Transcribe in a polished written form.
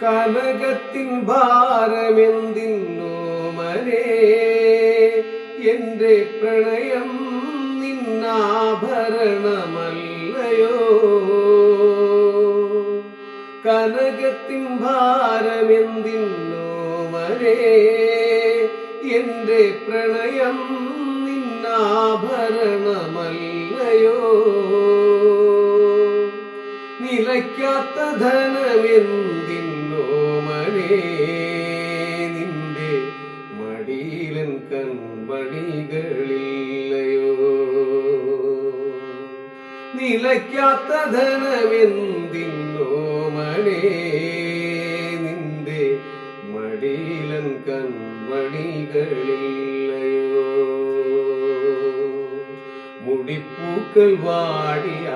കനകത്തിൻ ഭാരമെന്തിന്നോമനേ എന്റെ പ്രണയം നിന്നാഭരണമല്ലയോ. കനകത്തിൻ ഭാരമെന്തിന്നോമനേ എന്റെ പ്രണയം നിന്നാഭരണമല്ലയോ. നിലയ്ക്കാത്ത ധനമെന്തിന്നോമനേ നിന്റെ മടിയിലൻ കൺമണികളില്ലയോ. നിലയ്ക്കാത്ത ധനമെന്തിന്നോമനേ നിന്റെ മടിയിലൻ കൺമണികളില്ലയോ. മുടിപ്പൂക്കൾ വാടിയ